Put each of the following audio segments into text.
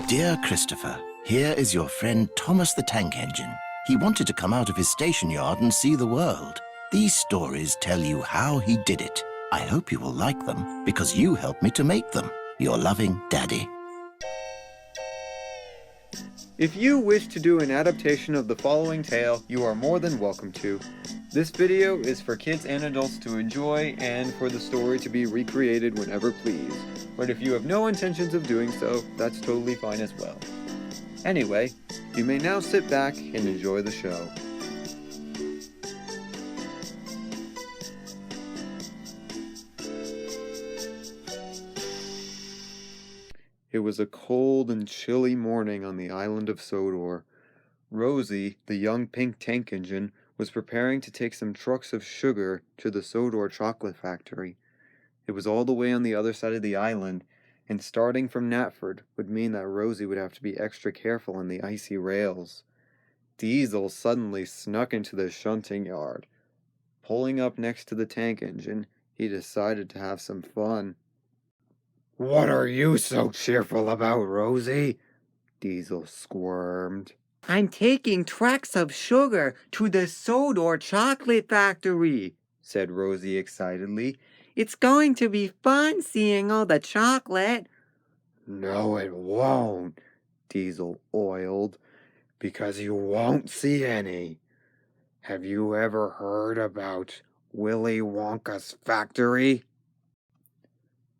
Dear Christopher, here is your friend Thomas the Tank Engine. He wanted to come out of his station yard and see the world. These stories tell you how he did it. I hope you will like them because you helped me to make them. Your loving Daddy. If you wish to do an adaptation of the following tale, you are more than welcome to. This video is for kids and adults to enjoy and for the story to be recreated whenever pleased. But if you have no intentions of doing so, that's totally fine as well. Anyway, you may now sit back and enjoy the show. It was a cold and chilly morning on the island of Sodor. Rosie, the young pink tank engine, was preparing to take some trucks of sugar to the Sodor chocolate factory. It was all the way on the other side of the island, and starting from Knapford would mean that Rosie would have to be extra careful on the icy rails. Diesel suddenly snuck into the shunting yard. Pulling up next to the tank engine, he decided to have some fun. "What are you so cheerful about, Rosie?" Diesel squirmed. "I'm taking tracks of sugar to the Sodor chocolate factory," said Rosie excitedly. "It's going to be fun seeing all the chocolate." "No, it won't," Diesel oiled, "because you won't see any. Have you ever heard about Willy Wonka's factory?"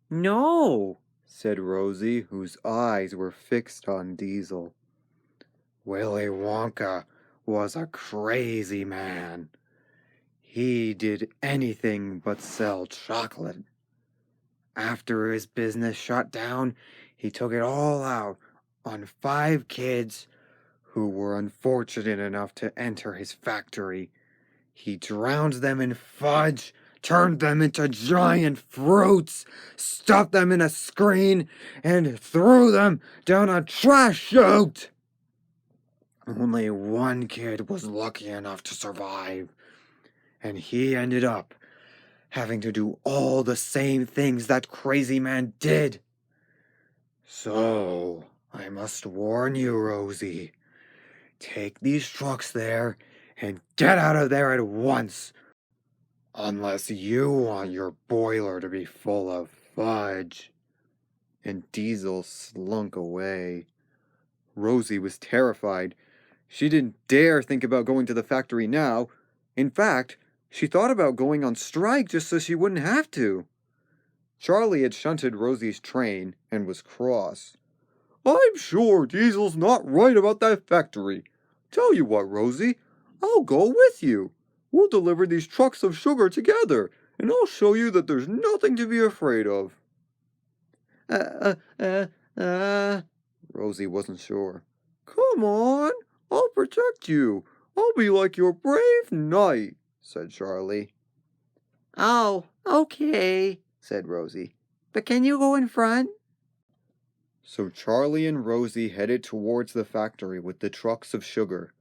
"No," said Rosie, whose eyes were fixed on Diesel. "Willy Wonka was a crazy man. He did anything but sell chocolate. After his business shut down, he took it all out on 5 kids who were unfortunate enough to enter his factory. He drowned them in fudge, turned them into giant fruits, stuffed them in a screen, and threw them down a trash chute. Only 1 kid was lucky enough to survive, and he ended up having to do all the same things that crazy man did. So, I must warn you, Rosie. Take these trucks there and get out of there at once. Unless you want your boiler to be full of fudge." And Diesel slunk away. Rosie was terrified. She didn't dare think about going to the factory now. In fact, she thought about going on strike just so she wouldn't have to. Charlie had shunted Rosie's train and was cross. "I'm sure Diesel's not right about that factory. Tell you what, Rosie, I'll go with you. We'll deliver these trucks of sugar together, and I'll show you that there's nothing to be afraid of." Rosie wasn't sure. "Come on, I'll protect you. I'll be like your brave knight," said Charlie. "Oh, okay," said Rosie. "But can you go in front?" So Charlie and Rosie headed towards the factory with the trucks of sugar,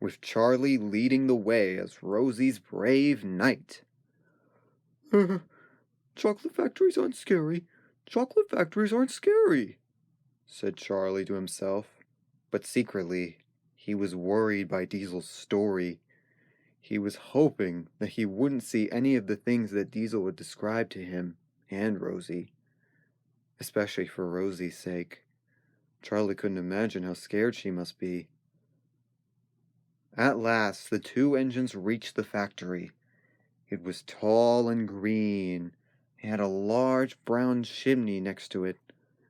with Charlie leading the way as Rosie's brave knight. "Chocolate factories aren't scary. Chocolate factories aren't scary," said Charlie to himself. But secretly, he was worried by Diesel's story. He was hoping that he wouldn't see any of the things that Diesel would describe to him and Rosie. Especially for Rosie's sake. Charlie couldn't imagine how scared she must be. At last, the 2 engines reached the factory. It was tall and green. It had a large brown chimney next to it.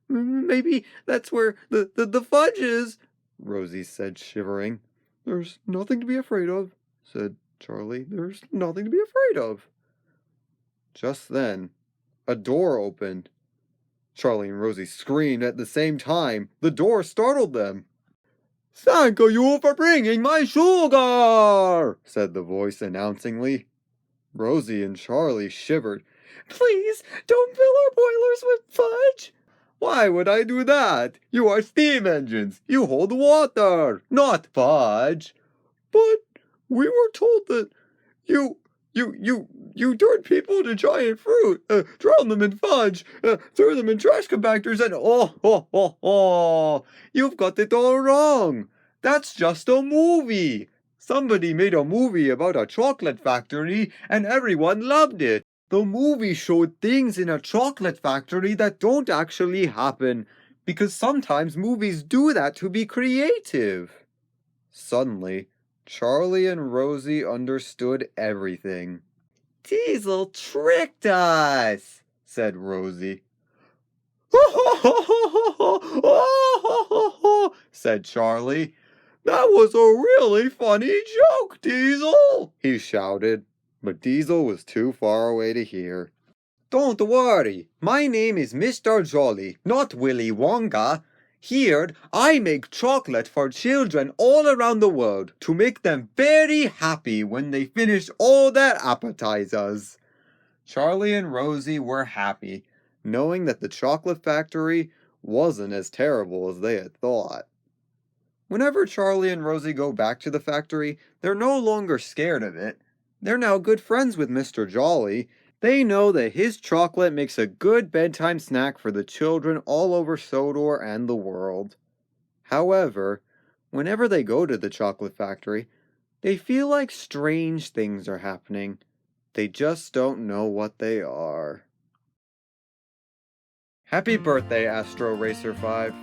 "Maybe that's where the fudge is," Rosie said, shivering. "There's nothing to be afraid of," said Charlie. "There's nothing to be afraid of." Just then, a door opened. Charlie and Rosie screamed at the same time. The door startled them. "Thank you for bringing my sugar," said the voice announcingly. Rosie and Charlie shivered. "Please, don't fill our boilers with fudge." "Why would I do that? You are steam engines. You hold water, not fudge." "But we were told that you You turn people into giant fruit, drown them in fudge, throw them in trash compactors, and you've got it all wrong. That's just a movie. Somebody made a movie about a chocolate factory, and everyone loved it. The movie showed things in a chocolate factory that don't actually happen, because sometimes movies do that to be creative. Suddenly, Charlie and Rosie understood everything. Diesel tricked us, said Rosie. said Charlie. That was a really funny joke, Diesel, he shouted, but Diesel was too far away to hear. Don't worry, my name is Mr. Jolly, not Willy Wonka. Here, I make chocolate for children all around the world to make them very happy when they finish all their appetizers. Charlie and Rosie were happy, knowing that the chocolate factory wasn't as terrible as they had thought. Whenever Charlie and Rosie go back to the factory, they're no longer scared of it. They're now good friends with Mr. Jolly. They know that his chocolate makes a good bedtime snack for the children all over Sodor and the world. However, whenever they go to the chocolate factory, they feel like strange things are happening. They just don't know what they are. Happy birthday, Astro Racer 5.